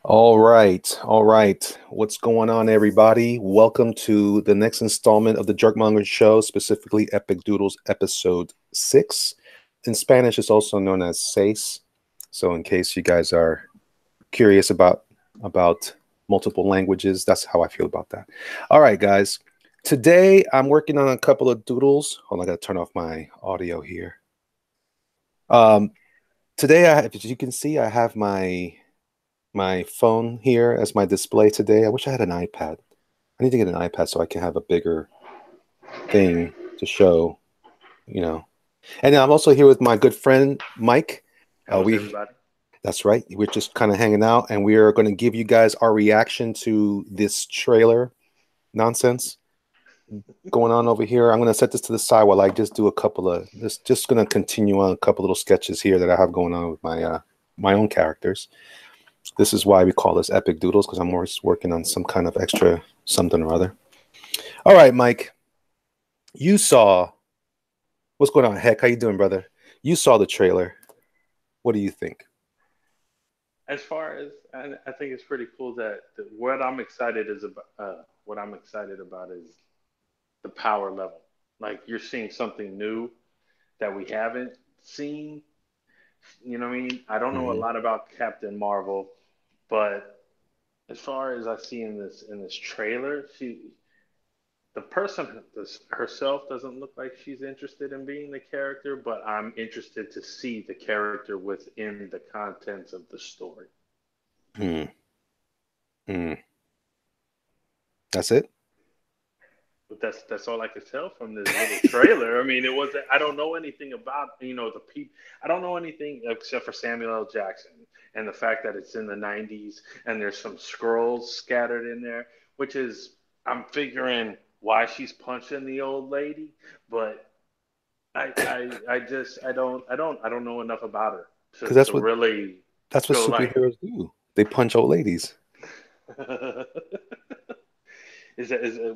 All right. All right. What's going on, everybody? Welcome to the next installment of the Jerkmonger Show, specifically Epic Doodles episode 6. In Spanish, it's also known as seis. So in case you guys are curious about multiple languages, that's how I feel about that. All right, guys. Today I'm working on a couple of doodles. Hold on, I gotta turn off my audio here. Um, today as you can see, I have my phone here as my display today. I wish I had an iPad. I need to get an iPad so I can have a bigger thing to show, you know. And I'm also here with my good friend Mike. How's We everybody? That's right. We're just kind of hanging out, and we are going to give you guys our reaction to this trailer nonsense going on over here. I'm going to set this to the side while I just do a couple of just going to continue on a couple little sketches here that I have going on with my own characters. This is why we call this Epic Doodles, because I'm always working on some kind of extra something or other. All right, Mike, you saw what's going on. Heck, how you doing, brother? You saw the trailer. What do you think? As far as I think it's pretty cool that what I'm excited is about. What I'm excited about is the power level. Like you're seeing something new that we haven't seen. You know what I mean? I don't know a Mm-hmm. lot about Captain Marvel, but as far as I see in this trailer, the person herself doesn't look like she's interested in being the character, but I'm interested to see the character within the contents of the story. Mm-hmm. That's it. But that's all I could tell from this little trailer. I mean, it wasn't. I don't know anything about the people. I don't know anything except for Samuel L. Jackson and the fact that it's in the '90s and there's some scrolls scattered in there, which is I'm figuring why she's punching the old lady, but I don't know enough about her Because to really that's what go like. superheroes do. They punch old ladies.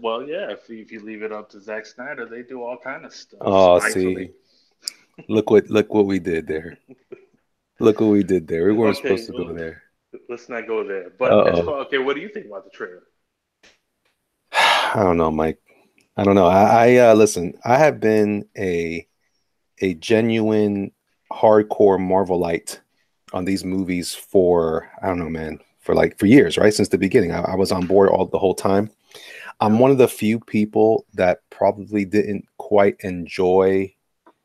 Well, yeah. If you leave it up to Zack Snyder, they do all kind of stuff Oh, spitefully. see, look what we did there. Look what we did there. We weren't Okay, supposed to go well, there. let's not go there. But as Uh-oh. far okay, what do you think about the trailer? I don't know, Mike. I don't know. I listen. I have been a genuine hardcore Marvelite on these movies for I don't know, man, for years, right? Since the beginning. I was on board all the whole time. I'm Yep. one of the few people that probably didn't quite enjoy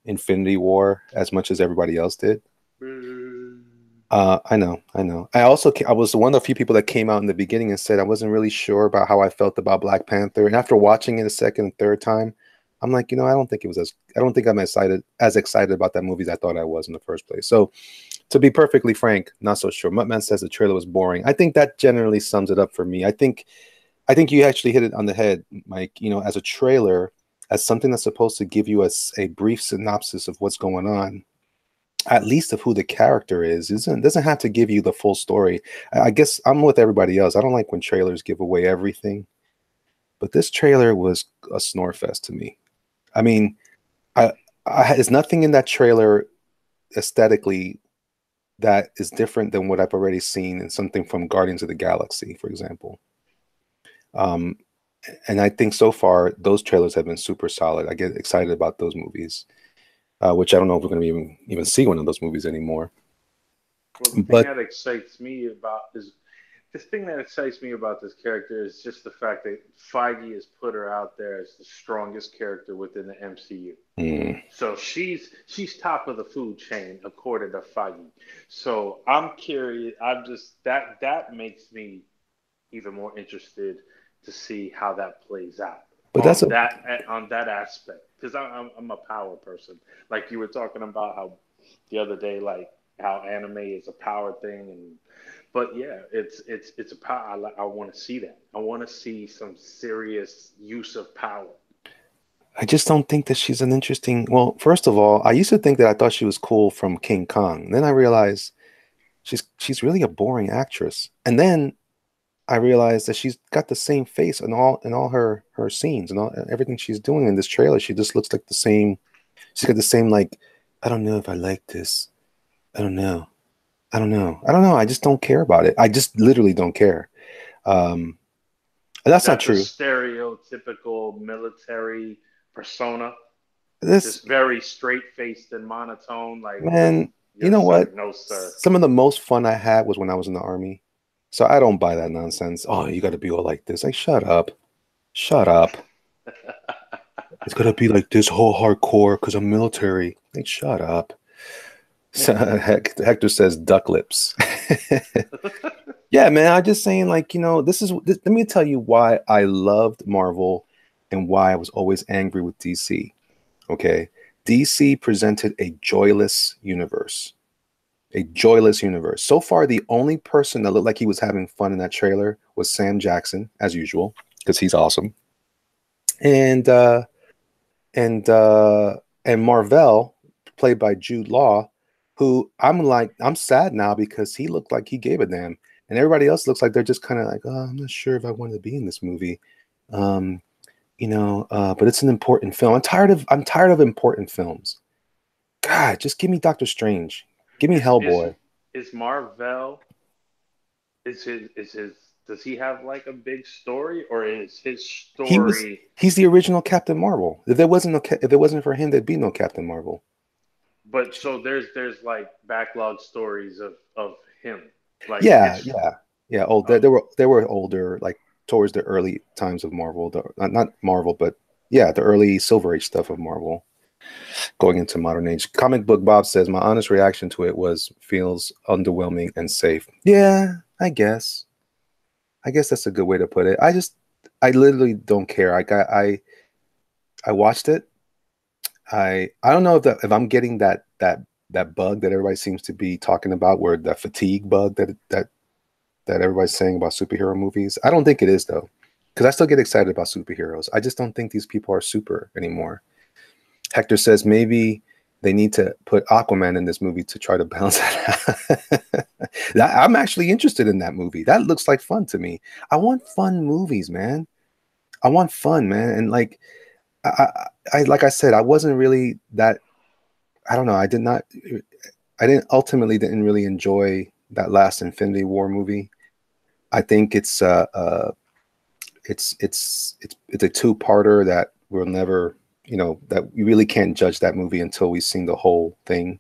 Infinity War as much as everybody else did. Boo. I know, I know. I was one of the few people that came out in the beginning and said I wasn't really sure about how I felt about Black Panther. And after watching it a second and third time, I'm like, I don't think I'm as excited about that movie as I thought I was in the first place. So to be perfectly frank, not so sure. Muttman says the trailer was boring. I think that generally sums it up for me. I think you actually hit it on the head, Mike. As a trailer, as something that's supposed to give you a brief synopsis of what's going on, at least of who the character is, doesn't have to give you the full story. I guess I'm with everybody else. I don't like when trailers give away everything, but this trailer was a snore fest to me. I mean, I, there's nothing in that trailer aesthetically that is different than what I've already seen in something from Guardians of the Galaxy, for example. Um, and I think so far those trailers have been super solid. I get excited about those movies, which I don't know if we're going to even see one of those movies anymore. Well, the thing But that excites me about is this thing that excites me about this character is just the fact that Feige has put her out there as the strongest character within the MCU. mm, So she's top of the food chain according to Feige. So I'm curious. I'm just that makes me even more interested to see how that plays out but that's a on that aspect because I'm a power person. Like you were talking about how the other day, like how anime is a power thing, and but yeah, it's a power. I want to see that. I want to see some serious use of power. I just don't think that she's an interesting. Well, first of all, I used to think that I thought she was cool from King Kong. Then I realized she's really a boring actress. And then I realized that she's got the same face in all her scenes and all everything she's doing in this trailer. She just looks like the same. She's got the same like I don't know if I like this. I don't know. I don't know. I don't know. I just don't care about it. I just literally don't care. Um, and Is that's not that the true. stereotypical military persona? This Just very straight faced and monotone, like just man, you know yes sir, what? no sir. Some of the most fun I had was when I was in the army. So I don't buy that nonsense. Oh, you got to be all like this. Like, shut up. Shut up. It's got to be like this whole hardcore because I'm military. Like, shut up. So, Hector says duck lips. Yeah, man. I'm just saying, like, let me tell you why I loved Marvel and why I was always angry with DC. Okay. DC presented a joyless universe. A joyless universe. So far, the only person that looked like he was having fun in that trailer was Sam Jackson, as usual, because he's awesome. And and uh and Marvel, played by Jude Law, who I'm sad now because he looked like he gave a damn, and everybody else looks like they're just kind of like, oh, I'm not sure if I want to be in this movie. Um, but it's an important film. I'm tired of important films. God, just give me Doctor Strange. Give me Is Hellboy. is Marvel is his does he have like a big story or is his He was story he's the original Captain Marvel. If it wasn't for him, there'd be no Captain Marvel. but so there's like backlog stories of him like Yeah, his yeah, yeah. Oh, oh, they were older, like towards the early times of Marvel. Not Marvel, but yeah, the early Silver Age stuff of Marvel, going into modern age. Comic Book Bob says my honest reaction to it was feels underwhelming and safe. Yeah, I guess. I guess that's a good way to put it. I literally don't care. I watched it. I don't know if I'm getting that bug that everybody seems to be talking about, where the fatigue bug that everybody's saying about superhero movies. I don't think it is though, because I still get excited about superheroes. I just don't think these people are super anymore. Hector says maybe they need to put Aquaman in this movie to try to balance that out. I'm actually interested in that movie. That looks like fun to me. I want fun movies, man. I want fun, man. And like like I said, I wasn't really that. I don't know. I didn't really enjoy that last Infinity War movie. I think it's a two-parter that we'll never, that we really can't judge that movie until we've seen the whole thing,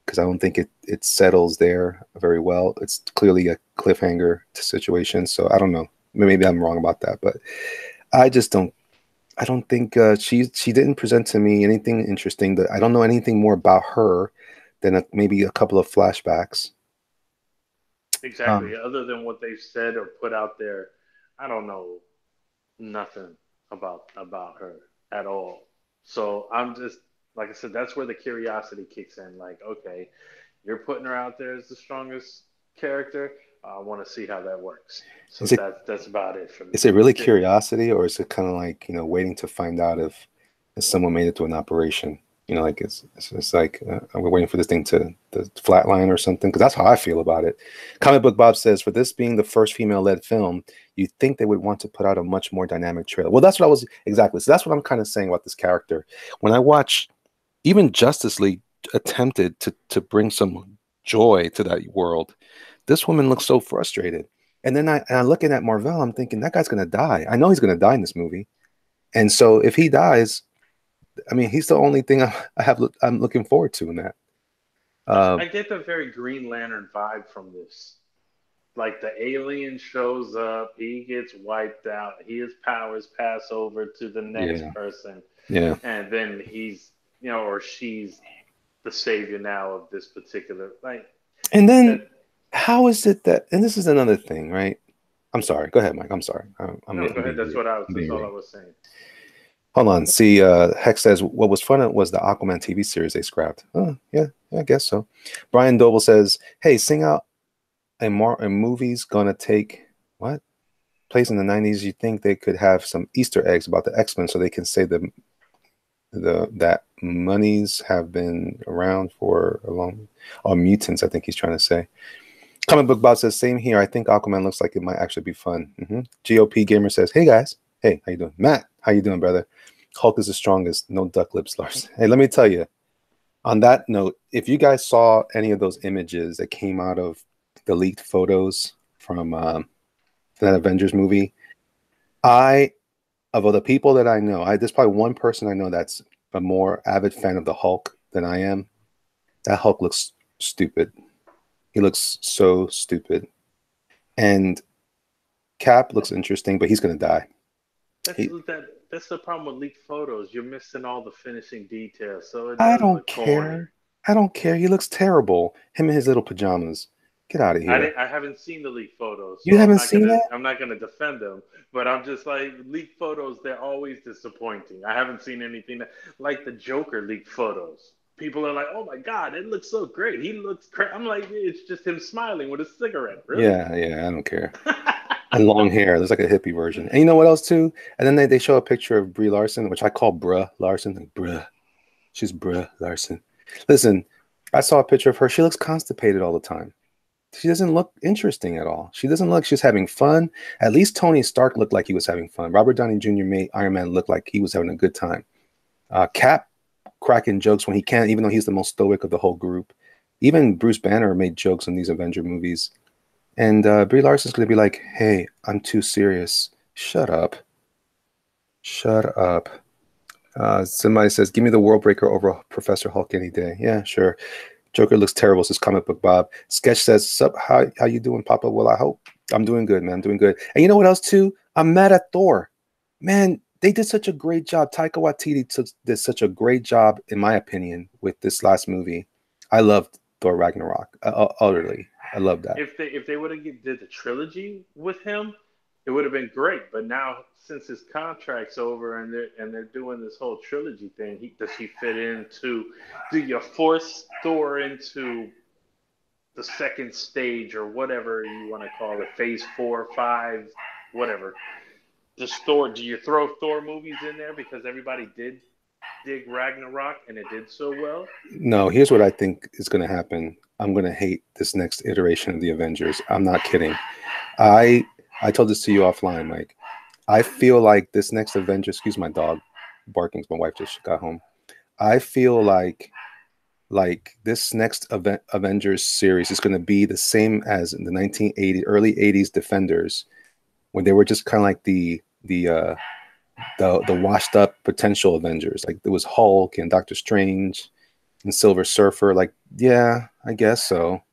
because I don't think it settles there very well. It's clearly a cliffhanger situation, so I don't know. Maybe I'm wrong about that, but I just don't. I don't think she didn't present to me anything interesting. That I don't know anything more about her than maybe a couple of flashbacks. exactly Um, other than what they've said or put out there. I don't know nothing about her at all. So I'm just like I said, that's where the curiosity kicks in. Like, okay, you're putting her out there as the strongest character. I want to see how that works. So is it that's about it for me. is it really curiosity, or is it kind of like, waiting to find out if someone made it to an operation? Like it's like we're waiting for this thing to flatline or something. Because that's how I feel about it. Comic Book Bob says, for this being the first female-led film, you think they would want to put out a much more dynamic trailer. Well, that's what I was exactly. So that's what I'm kind of saying about this character. When I watch, even Justice League attempted to bring some joy to that world. This woman looks so frustrated. And then I'm looking at Marvel, I'm thinking that guy's gonna die. I know he's gonna die in this movie. And so if he dies, I mean, he's the only thing I'm looking forward to in that. Uh, I get the very Green Lantern vibe from this. Like the alien shows up, he gets wiped out, his powers pass over to the next yeah, person, yeah. and then he's or she's the savior now of this particular like And that. then how is it that? And this is another thing, right? I'm sorry. Go ahead, Mike. I'm sorry. No, go I'm ahead. being That's rude. what I was. I'm That's being all I rude. was saying. Hold on. See, Hex says what was fun was the Aquaman TV series they scrapped. Oh, yeah, I guess so. Brian Doble says, "Hey, sing out a movie's gonna take what place in the '90s. You think they could have some Easter eggs about the X-Men so they can say the that monies have been around for a long, or mutants? I think he's trying to say." Comic Book Bob says, "Same here. I think Aquaman looks like it might actually be fun." GOP Gamer says, "Hey guys, hey, how you doing? Matt, how you doing, brother? Hulk is the strongest. No duck lips, Lars. Hey, let me tell you, On that note, if you guys saw any of those images that came out of the leaked photos from that Avengers movie, I of all the people that I know, there's probably one person I know that's a more avid fan of the Hulk than I am. That Hulk looks stupid. He looks so stupid. And Cap looks interesting, but he's gonna die. That's He, that. That's the problem with leaked photos. You're missing all the finishing details, so it I does don't look corny. care. I don't care. He looks terrible. Him in his little pajamas. Get out of I here. didn't. I haven't seen the leaked photos, You so I'm haven't not seen gonna. it? I'm not gonna defend them. But I'm just like leaked photos. They're always disappointing. I haven't seen anything like the Joker leaked photos. People are like, "Oh my God, it looks so great. He looks great." I'm like, it's just him smiling with a cigarette. Really? Yeah, yeah, I don't care. And long hair. There's like a hippie version. And you know what else too? And then they show a picture of Brie Larson, which I call Bruh Larson. Like, bruh. She's Bruh Larson. Listen, I saw a picture of her. She looks constipated all the time. She doesn't look interesting at all. She doesn't look she's having fun. At least Tony Stark looked like he was having fun. Robert Downey Jr. made Iron Man look like he was having a good time. Cap cracking jokes when he can, even though he's the most stoic of the whole group. Even Bruce Banner made jokes in these Avenger movies. And Brie Larson's going to be like, hey, I'm too serious. Shut up. Shut up. Somebody says, give me the World Breaker over Professor Hulk any day. Yeah, sure. Joker looks terrible, says Comic Book Bob. Sketch says, sup, how you doing, Papa? Well, I hope. I'm doing good, man. I'm doing good. And you know what else, too? I'm mad at Thor. Man, they did such a great job. Taika Waititi did such a great job, in my opinion, with this last movie. I loved Thor Ragnarok, utterly. I love that. If they would have did the trilogy with him, it would have been great. But now, since his contract's over and they're doing this whole trilogy thing, does he fit into? Do you force Thor into the second stage or whatever you want to call it, phase 4, 5, whatever? Do you throw Thor movies in there because everybody did dig Ragnarok and it did so well? No, here's what I think is going to happen. I'm going to hate this next iteration of the Avengers. I'm not kidding. I I told this to you offline, Mike. I feel like this next Avenger, excuse my dog barking, my wife just got home. I feel like this next Avengers series is going to be the same as in the 1980 early 80s Defenders, when they were just kind of like the washed up potential Avengers. Like there was Hulk and Doctor Strange and Silver Surfer. Like, yeah, I guess so.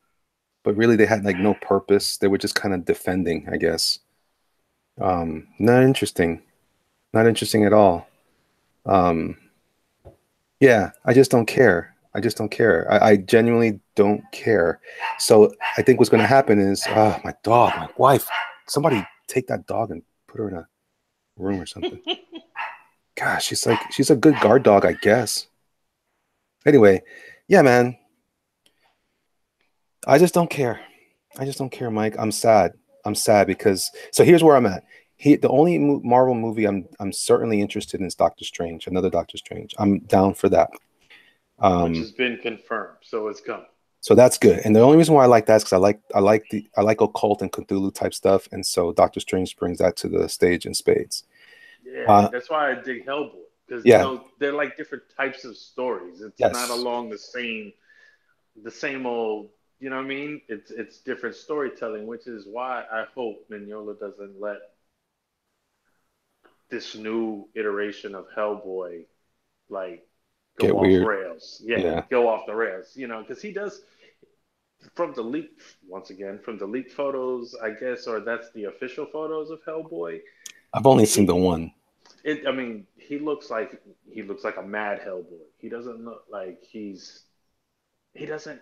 But really they had like no purpose. They were just kind of defending, I guess. Not interesting. Not interesting at all. Um, yeah, I just don't care. I just don't care. I genuinely don't care. So I think what's going to happen is, my dog, my wife, somebody take that dog and put her in a room or something. Gosh, she's a good guard dog, I guess. Anyway, yeah, man, I just don't care. I just don't care, Mike. I'm sad. I'm sad because so here's where I'm at. The only Marvel movie I'm certainly interested in is Doctor Strange, another Doctor Strange. I'm down for that. Which Um, has been confirmed, so it's coming. so that's good. And the only reason why I like that is because I like occult and Cthulhu type stuff, and so Doctor Strange brings that to the stage in spades. Yeah, Uh, that's why I dig Hellboy because yeah, they're like different types of stories. It's not yes, along the same old. You know what I mean? It's different storytelling, which is why I hope Mignola doesn't let this new iteration of Hellboy like get go off weird. rails. Yeah, Yeah, go off the rails. Because he does from the leaked once again from the leaked photos, I guess, or that's the official photos of Hellboy. I've only seen the He one. I mean, he looks like a mad Hellboy. He doesn't look like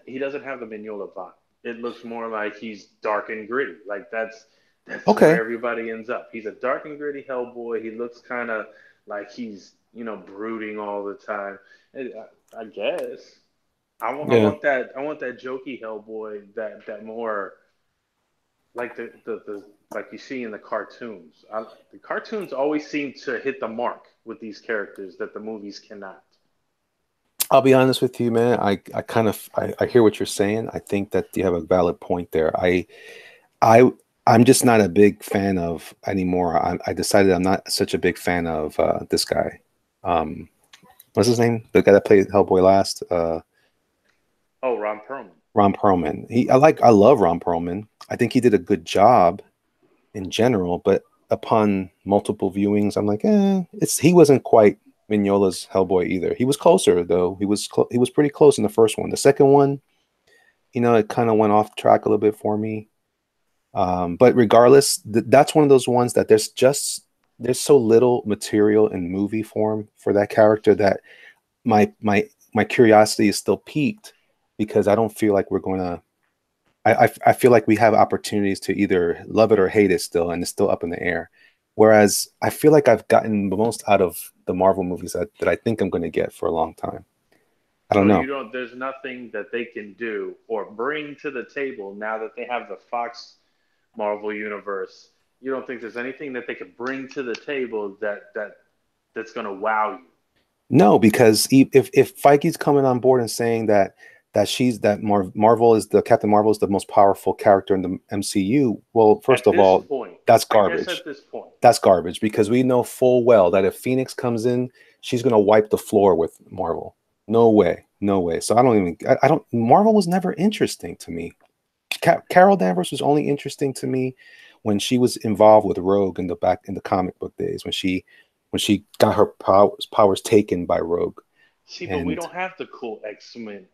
he doesn't have the Mignola vibe. It looks more like he's dark and gritty. Like that's where Okay, everybody ends up. He's a dark and gritty Hellboy. He looks kind of like he's brooding all the time. I guess I yeah. want that jokey Hellboy, that more like the like you see in the cartoons. The cartoons always seem to hit the mark with these characters that the movies cannot. I'll be honest with you, man. I hear what you're saying. I think that you have a valid point there. I I'm just not a big fan of anymore. I decided I'm not such a big fan of this guy. Um, what's his name? The guy that played Hellboy last. Oh, Ron Perlman. Ron Perlman. I love Ron Perlman. I think he did a good job in general, but upon multiple viewings, I'm like, he wasn't quite Mignola's Hellboy either. He was closer though. He was pretty close in the first one. The second one, it kind of went off track a little bit for me. But regardless, that's one of those ones that there's so little material in movie form for that character that my curiosity is still piqued because I don't feel like we're going to. I feel like we have opportunities to either love it or hate it still, and it's still up in the air. Whereas I feel like I've gotten the most out of the Marvel movies that I think I'm going to get for a long time. I don't So you know. don't. There's nothing that they can do or bring to the table now that they have the Fox Marvel universe. You don't think there's anything that they could bring to the table that's going to wow you? No, because if Feige's coming on board and saying Marvel is the Captain Marvel is the most powerful character in the MCU, well, first At of this all, point, that's I guess garbage. at this point, That's garbage because we know full well that if Phoenix comes in, she's gonna wipe the floor with Marvel. No way, no way. So I don't. Marvel was never interesting to me. Carol Danvers was only interesting to me when she was involved with Rogue in the comic book days when she got her powers taken by Rogue. see, but we And don't have the cool X-Men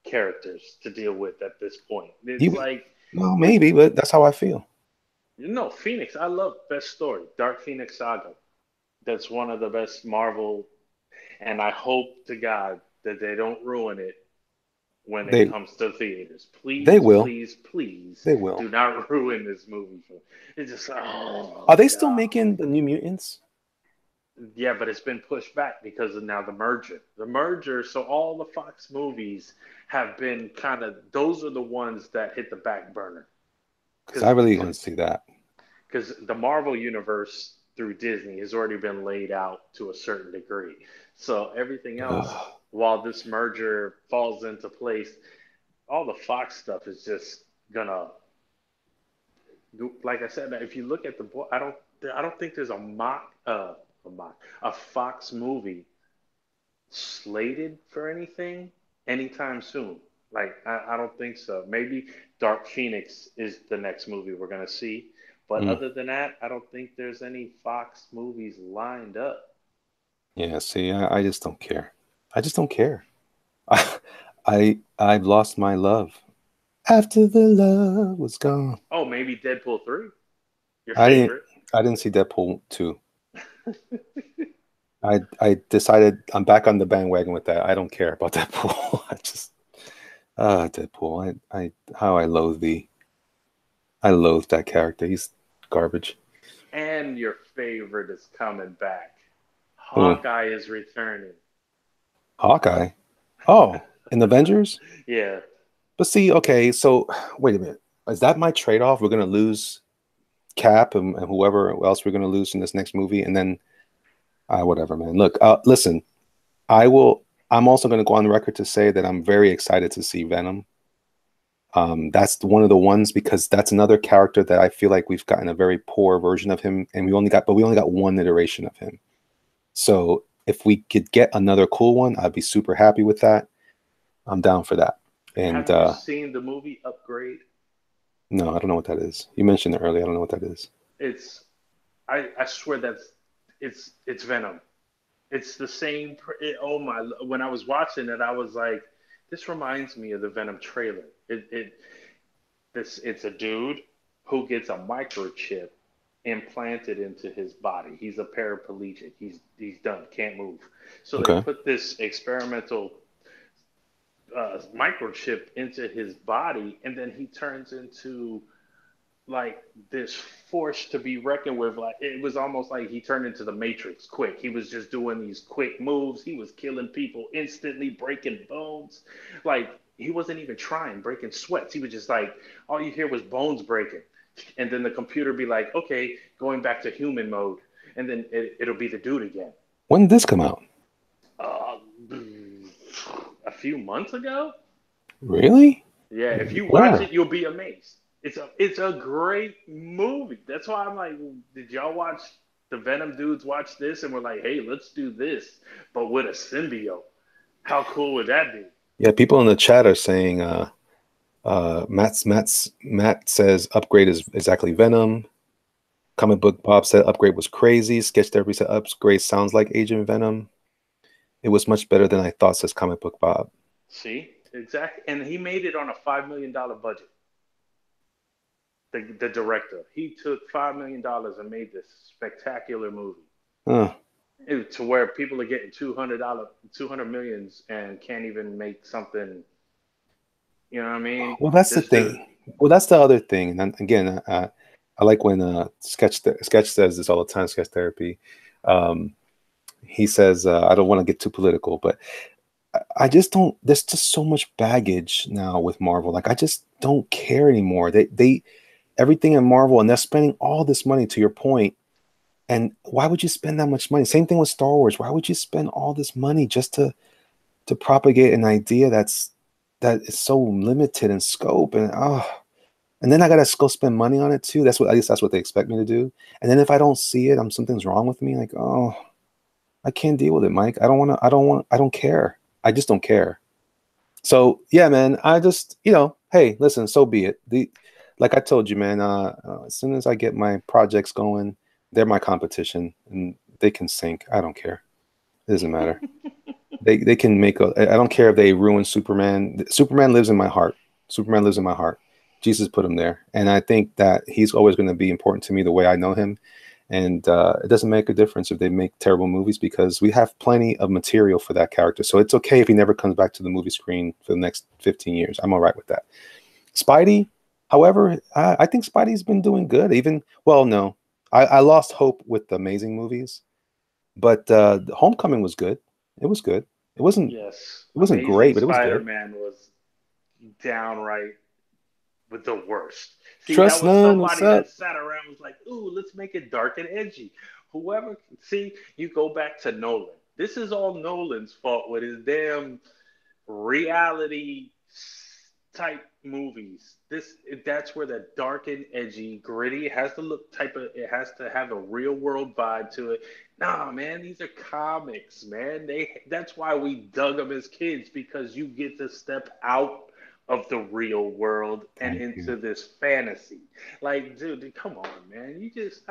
characters to deal with at this point. It's you, like well, we're maybe, but that's how I feel. Phoenix. I love best story, Dark Phoenix Saga. That's one of the best Marvel, and I hope to God that they don't ruin it when it They comes to theaters. they Please, will. please, please They will. do not ruin this movie. It's just, oh Are they still God. making the New Mutants? Yeah, but it's been pushed back because of now the merger. The merger, so all the Fox movies have been kind of, those are the ones that hit the back burner. Because I Because really want to see that. the Marvel universe through Disney has already been laid out to a certain degree. So everything else, Ugh. while this merger falls into place, all the Fox stuff is just gonna, like I said, if you look at I don't think there's a Fox movie slated for anything anytime soon. Like I don't think so. Maybe Dark Phoenix is the next movie we're gonna see, but Mm. other than that, I don't think there's any Fox movies lined up. Yeah, see, I just don't care. I just don't care. I've lost my love. After the love was gone. Oh, maybe Deadpool 3, your I didn't favorite. I didn't see Deadpool 2. I decided I'm back on the bandwagon with that. I don't care about Deadpool. I just Deadpool. I how I loathe that character. He's garbage. And your favorite is coming back. Who? Hawkeye is returning. Hawkeye. Oh, in Avengers? Yeah. But see, okay, so wait a minute. Is that my trade-off? We're gonna lose Cap and whoever else we're gonna lose in this next movie, and then whatever, man. Look, listen, I will. I'm also gonna go on the record to say that I'm very excited to see Venom. That's one of the ones because that's another character that I feel like we've gotten a very poor version of him, and we only got one iteration of him. So if we could get another cool one, I'd be super happy with that. I'm down for that. And Have you seen the movie Upgrade? no, I don't know what that is. You mentioned it earlier. I don't know what that is. It's I swear it's Venom. It's the same. Oh my! When I was watching it, I was like, this reminds me of the Venom trailer. It's a dude who gets a microchip implanted into his body. He's a paraplegic. He's done. Can't move. So they Okay. put this experimental microchip into his body, and then he turns into like this force to be reckoned with. Like it was almost like he turned into the Matrix quick. He was just doing these quick moves. He was killing people instantly, breaking bones. Like he wasn't even trying, breaking sweats. He was just like all you hear was bones breaking, and then the computer be like, okay, going back to human mode, and then it'll be the dude again. When did this come out? Uh, a few months ago. Really? Yeah, if you watch Where? it, you'll be amazed. It's a great movie. That's why I'm like, did y'all watch the Venom dudes watch this and we're like, hey, let's do this, but with a symbiote? How cool would that be? Yeah, people in the chat are saying Matt says upgrade is exactly Venom. Comic book Bob said upgrade was crazy. Sketch therapy said upgrade sounds like Agent Venom. It was much better than I thought, says comic book Bob. See, exactly, and he made it on a $5 million budget. The director, he took $5 million and made this spectacular movie. Huh. To where people are getting $200, 200 millions, and can't even make something. You know what I mean? Well, that's the This dude. thing. Well, that's the other thing. And then, again, I like when Sketch says this all the time. Sketch therapy. Um, he says, I don't want to get too political, but I just don't. There's just so much baggage now with Marvel. Like I just don't care anymore. They everything in Marvel, and they're spending all this money. To your point, and why would you spend that much money? Same thing with Star Wars. Why would you spend all this money just to propagate an idea that is so limited in scope? And then I gotta go spend money on it too. That's what, I guess that's what they expect me to do. And then if I don't see it, something's wrong with me. Like, oh, I can't deal with it, Mike. I don't care. I just don't care. So yeah, man, I just, hey, listen, so be it. Like I told you, man, as soon as I get my projects going, they're my competition and they can sink. I don't care. It doesn't matter. They can make I don't care if they ruin Superman. Superman lives in my heart. Superman lives in my heart. Jesus put him there. And I think that he's always going to be important to me the way I know him. And it doesn't make a difference if they make terrible movies because we have plenty of material for that character. So it's okay if he never comes back to the movie screen for the next 15 years. I'm all right with that. Spidey, however, I think Spidey's been doing good. Even, well, no, I lost hope with the Amazing movies, but Homecoming was good. It was good. It wasn't Yes, it wasn't Amazing great, but it was good. Spider-Man was downright with the worst. See, that Trust was none. What's somebody that up? sat around and was like, "Ooh, let's make it dark and edgy." Whoever, see, you go back to Nolan. This is all Nolan's fault with his damn reality type movies. That's where the dark and edgy, gritty has to look type of. It has to have a real world vibe to it. Nah, man, these are comics, man. That's why we dug them as kids because you get to step out of the real world and Thank you. into this fantasy. Like, dude, come on, man. You just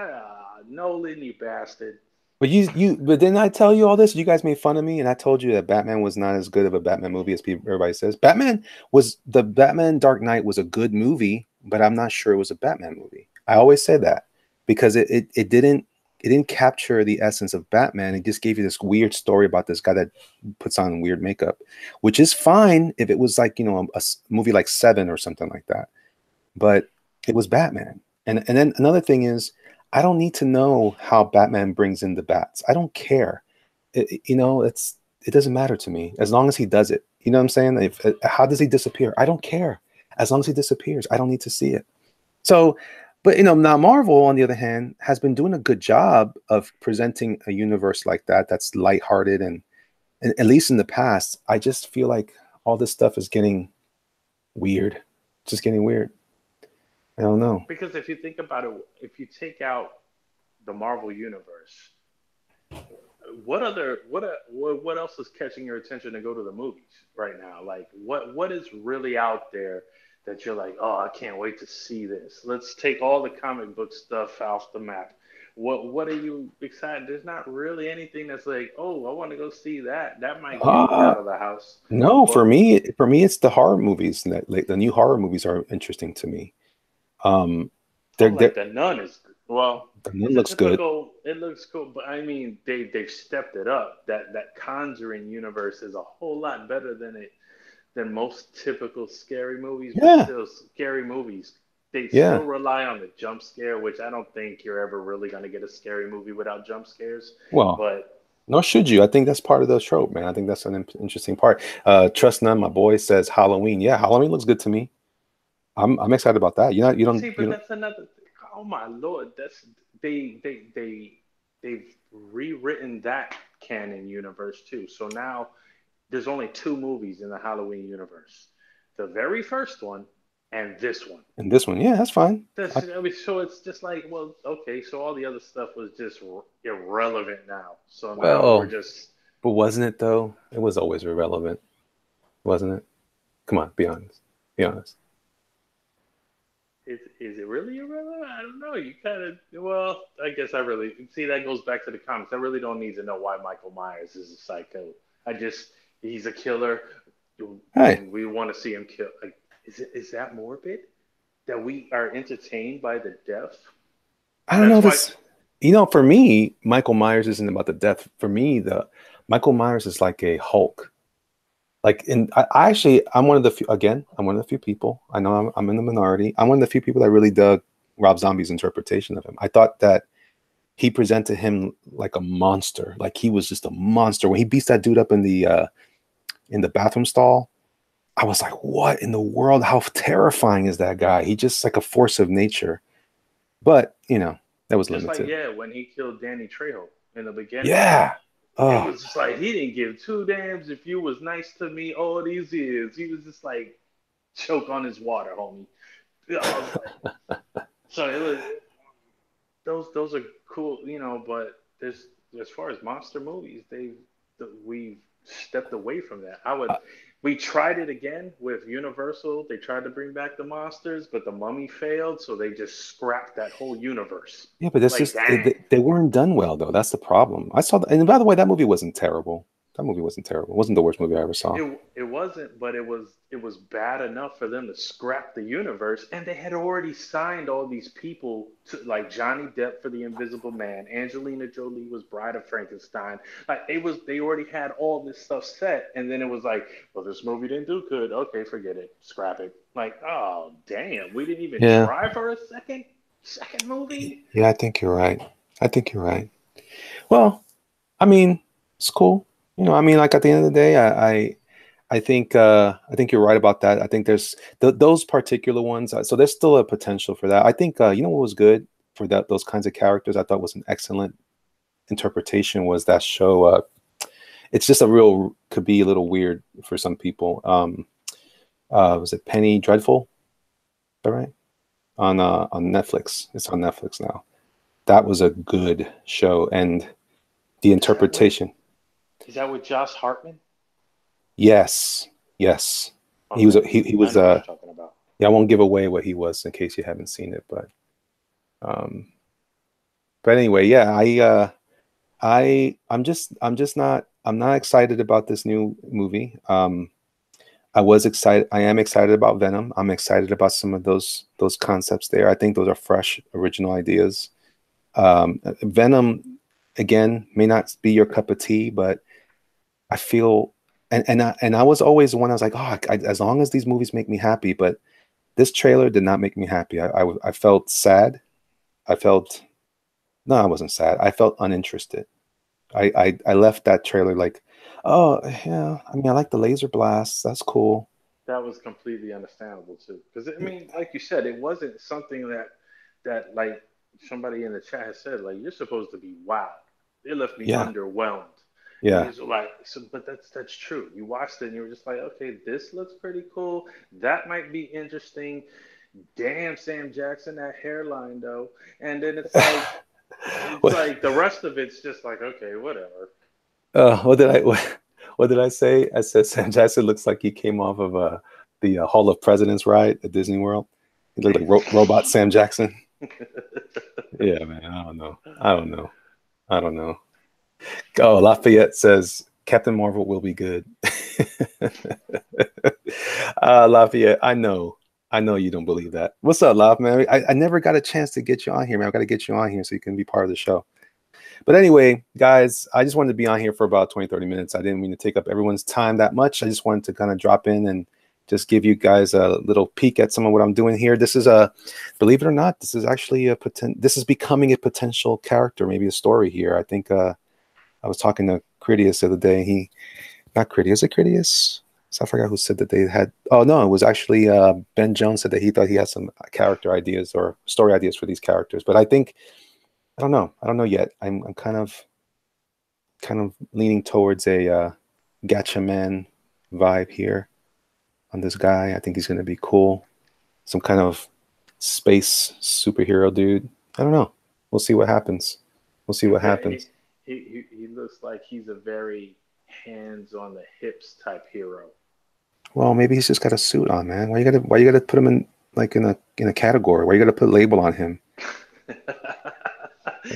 Nolan, you bastard. But didn't I tell you all this? You guys made fun of me, and I told you that Batman was not as good of a Batman movie as everybody says. Batman Dark Knight was a good movie, but I'm not sure it was a Batman movie. I always say that because it didn't capture the essence of Batman. It just gave you this weird story about this guy that puts on weird makeup, which is fine if it was like movie like Seven or something like that. But it was Batman. And then another thing is, I don't need to know how Batman brings in the bats. I don't care. It doesn't matter to me as long as he does it. You know what I'm saying? How does he disappear? I don't care. As long as he disappears, I don't need to see it. So, but now Marvel, on the other hand, has been doing a good job of presenting a universe like that that's lighthearted and at least in the past, I just feel like all this stuff is getting weird. Just getting weird. I don't know. Because if you think about it, if you take out the Marvel universe, what else is catching your attention to go to the movies right now? Like what is really out there that you're like, oh, I can't wait to see this. Let's take all the comic book stuff off the map. What are you excited? There's not really anything that's like, oh, I want to go see that. That might get me Uh, out of the house. no, But for me, it's the horror movies. Like the new horror movies are interesting to me. Um, oh, they're like the Nun is well. the one It's a looks good. typical. It looks cool, but I mean, they've stepped it up. That Conjuring universe is a whole lot better than most typical scary movies, but Yeah, still scary movies. They still yeah. rely on the jump scare, which I don't think you're ever really going to get a scary movie without jump scares. Well, But nor should you. I think that's part of the trope, man. I think that's an interesting part. Trust none, my boy says Halloween. Yeah, Halloween looks good to me. I'm excited about that. You don't see, you but don't that's another. Oh my lord, that's they've rewritten that canon universe too. So now there's only two movies in the Halloween universe. The very first one and this one. in this one. Yeah, that's fine. I, I mean, so it's just like, well, okay, so all the other stuff was just irrelevant now. So now we're well, just but wasn't it though? It was always irrelevant. wasn't it? Come on, be honest. Be honest. Is it really irrelevant? I don't know. You kind of well, I guess I really see that goes back to the comics. I really don't need to know why Michael Myers is a psycho. I just he's a killer, Hey, and we want to see him kill. Like, is that morbid that we are entertained by the death? I don't know That's why. this. You know, for me, Michael Myers isn't about the death. For me, the Michael Myers is like a Hulk. Like, in I actually, I'm one of the few. Again, I'm one of the few people. I know I'm in the minority. I'm one of the few people that really dug Rob Zombie's interpretation of him. I thought that he presented him like a monster. Like he was just a monster when he beats that dude up in the bathroom stall. I was like, what in the world? How terrifying is that guy? He just like a force of nature. But that was Just like limited. yeah, when he killed Danny Trejo in the beginning, Yeah. it Oh, was just like he didn't give two damns if you was nice to me all these years. He was just like choke on his water, homie. Yeah, I was like, so it was those are cool, but there's as far as monster movies, we've stepped away from that. We tried it again with Universal. They tried to bring back the monsters, but the Mummy failed, so they just scrapped that whole universe. yeah, but that's Like, just dang. they weren't done well though. That's the problem. I saw, and by the way, that movie wasn't terrible. That movie wasn't terrible. It wasn't the worst movie I ever saw. It wasn't, but it was bad enough for them to scrap the universe, and they had already signed all these people to like Johnny Depp for the Invisible Man, Angelina Jolie was Bride of Frankenstein. Like they already had all this stuff set, and then it was like, well, this movie didn't do good. Okay, forget it, scrap it. Like, oh damn, we didn't even Yeah, try for a second movie. yeah, I think you're right. I think you're right. Well, I mean, it's cool. I mean, like at the end of the day, I think you're right about that. I think there's those particular ones. So there's still a potential for that. I think what was good for those kinds of characters. I thought was an excellent interpretation was that show. It's just a real could be a little weird for some people. Was it Penny Dreadful? All right, on Netflix. It's on Netflix now. That was a good show, and the Is that with interpretation. Josh Hartman? Yes, yes. He was Okay, he I was know what you're talking about. yeah, I won't give away what he was in case you haven't seen it, um but anyway, yeah, I'm not excited about this new movie. I am excited about Venom. I'm excited about some of those concepts there. I think those are fresh, original ideas. Venom again may not be your cup of tea, but I feel and I was always one I was like, oh, as long as these movies make me happy, but this trailer did not make me happy. I felt sad. I felt no, I wasn't sad. I felt uninterested. I left that trailer like, oh yeah, I mean I like the laser blasts. That's cool. That was completely understandable too. Because I mean, like you said, it wasn't something that like somebody in the chat has said, like you're supposed to be wild. It left me Yeah, underwhelmed. And yeah. it's like, so, but that's true. You watched it and you were just like, okay, this looks pretty cool. That might be interesting. Damn, Sam Jackson, that hairline though. And then it's What, like the rest of it's just like, okay, whatever. what did I what did I say? I said Sam Jackson looks like he came off of the Hall of Presidents ride at Disney World. He looked like robot Sam Jackson. Yeah, man. I don't know. I don't know. I don't know. Oh, Lafayette says Captain Marvel will be good. Lafayette, I know. I know you don't believe that. What's up, Laf, man? I never got a chance to get you on here, man. I've got to get you on here so you can be part of the show. But anyway, guys, I just wanted to be on here for about 20, 30 minutes. I didn't mean to take up everyone's time that much. I just wanted to kind of drop in and just give you guys a little peek at some of what I'm doing here. This is believe it or not, this is actually this is becoming a potential character, maybe a story here. I think I was talking to Critias the other day. Not Critias, is it Critias? So I forgot who said that they had. Oh no, it was actually Ben Jones said that he thought he had some character ideas or story ideas for these characters. But I think I don't know. I don't know yet. I'm kind of leaning towards a gacha man vibe here on this guy. I think he's going to be cool. Some kind of space superhero dude. I don't know. We'll see what happens. We'll see what he, happens. he looks like he's a very hands on the hips type hero. Well, maybe he's just got a suit on, man. Why you gotta put him in like in a category? Why you gotta put a label on him?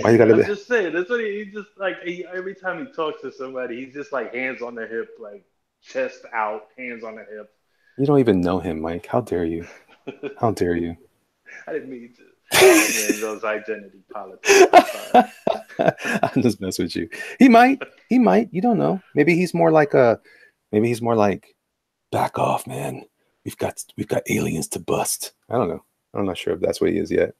Why you gotta be, I'm just saying. That's what he just like. Every time he talks to somebody, he's just like hands on the hip, like chest out, hands on the hip. you don't even know him, Mike. How dare you? How dare you? I didn't mean to enter in those identity politics. I'm sorry. I'm just mess with you. He might. He might. You don't know. Maybe he's more like back off, man. We've got aliens to bust. I don't know. I'm not sure if that's what he is yet.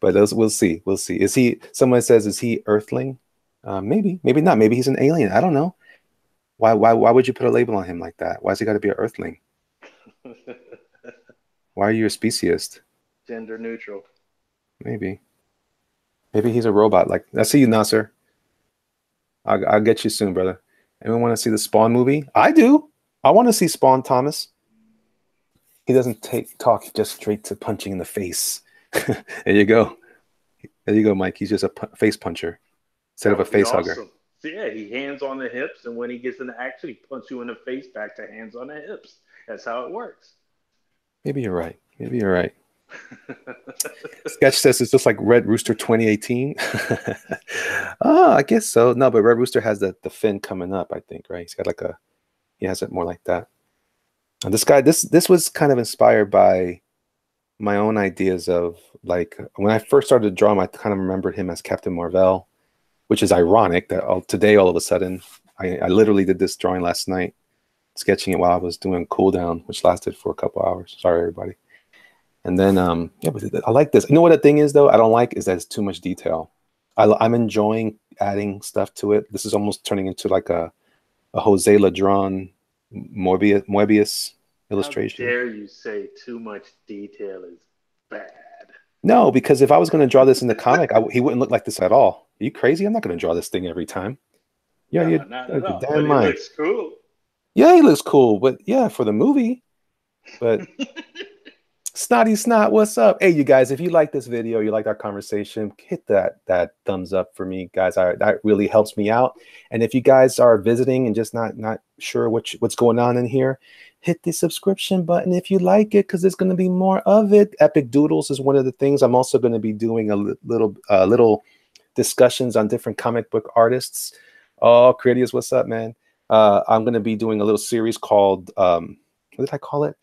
But we'll see. We'll see. Is he? Someone says, is he Earthling? Maybe. Maybe not. Maybe he's an alien. I don't know. Why would you put a label on him like that? Why's he got to be an Earthling? Why are you a speciesist? Gender neutral. Maybe. Maybe he's a robot. Like I see you, Nasser. I'll get you soon, brother. Anyone want to see the Spawn movie? I do. I want to see Spawn, Thomas. He doesn't talk just straight to punching in the face. There you go. There you go, Mike. He's just a face puncher instead That of a would be face hugger. awesome. So yeah, he hands on the hips, and when he gets into action, he punches you in the face back to hands on the hips. That's how it works. Maybe you're right. Maybe you're right. Sketch says it's just like Red Rooster 2018. Oh, I guess so. No, but Red Rooster has the fin coming up, I think, right? He has it more like that. And this was kind of inspired by my own ideas of like when I first started to draw him, I kind of remembered him as Captain Marvel, which is ironic that today all of a sudden I literally did this drawing last night, sketching it while I was doing cool down, which lasted for a couple hours. Sorry, everybody. And then, yeah, but I like this. You know what the thing is, though? I don't like is that it's too much detail. I'm enjoying adding stuff to it. This is almost turning into like a Jose Ladron Moebius How illustration. dare you say too much detail is bad? No, because if I was going to draw this in the comic, he wouldn't look like this at all. Are you crazy? I'm not going to draw this thing every time. Yeah, you're No, not out at of your all. damn But it mind. looks cool. Yeah, he looks cool, but yeah, for the movie. But Snotty Snot, what's up? Hey, you guys, if you like this video, you like our conversation, hit that thumbs up for me, guys. That really helps me out. And if you guys are visiting and just not sure what's going on in here, hit the subscription button if you like it, because there's going to be more of it. Epic Doodles is one of the things. I'm also going to be doing a little discussions on different comic book artists. Oh, Critias, what's up, man? I'm going to be doing a little series called what did I call it?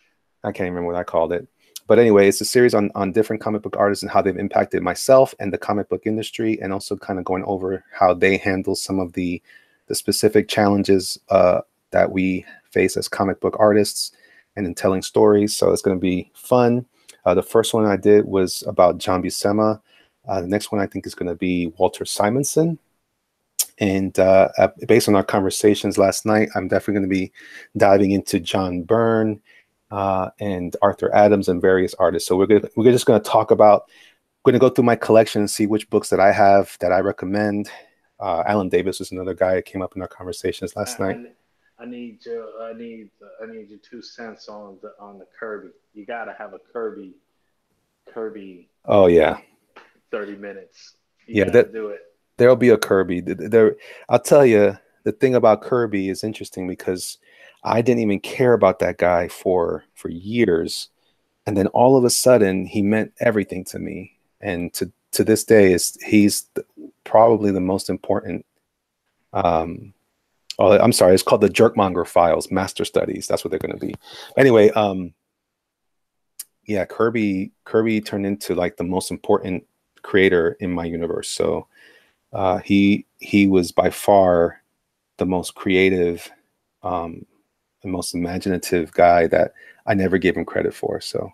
I can't remember what I called it. But anyway, it's a series on different comic book artists and how they've impacted myself and the comic book industry, and also kind of going over how they handle some of the specific challenges that we face as comic book artists and in telling stories. So it's going to be fun. The first one I did was about John Buscema. The next one I think is going to be Walter Simonson. And based on our conversations last night, I'm definitely going to be diving into John Byrne, and Arthur Adams and various artists. So we're just going to talk about. Going to go through my collection and see which books that I have that I recommend. Alan Davis is another guy that came up in our conversations last night. I need your 2 cents on the Kirby. You gotta have a Kirby. Oh yeah, 30 minutes. You yeah. gotta do it. There'll be a Kirby. I'll tell you, the thing about Kirby is interesting because I didn't even care about that guy for years, and then all of a sudden he meant everything to me. And to this day, he's probably the most important. Oh, I'm sorry, it's called the Jerkmonger Files, Master Studies. That's what they're going to be. Anyway, yeah, Kirby turned into like the most important creator in my universe. So he was by far the most creative, the most imaginative guy that I never gave him credit for. So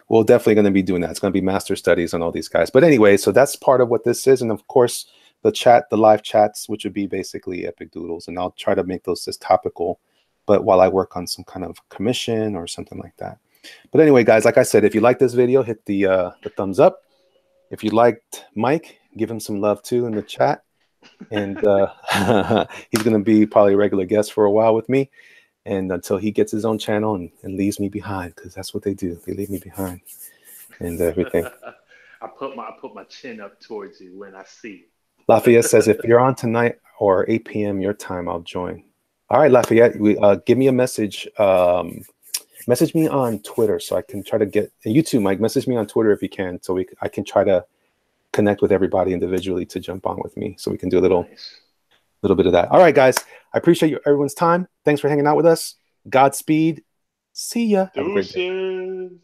we're definitely going to be doing that. It's going to be master studies on all these guys. But anyway, so that's part of what this is. And of course, the live chats, which would be basically Epic Doodles. And I'll try to make those as topical, but while I work on some kind of commission or something like that. But anyway, guys, like I said, if you like this video, hit the thumbs up. If you liked Mike, give him some love too in the chat. And he's going to be probably a regular guest for a while with me. And until he gets his own channel and leaves me behind, because that's what they do. They leave me behind and everything. I put my chin up towards you when I see. Lafayette says, if you're on tonight or 8 p.m. your time, I'll join. All right, Lafayette, give me a message. Message me on Twitter so I can try to get, and you too, Mike, message me on Twitter if you can, so I can try to connect with everybody individually to jump on with me so we can do a little bit of that. All right, guys, I appreciate everyone's time. Thanks for hanging out with us. Godspeed. See ya. Have a great day. Deuces.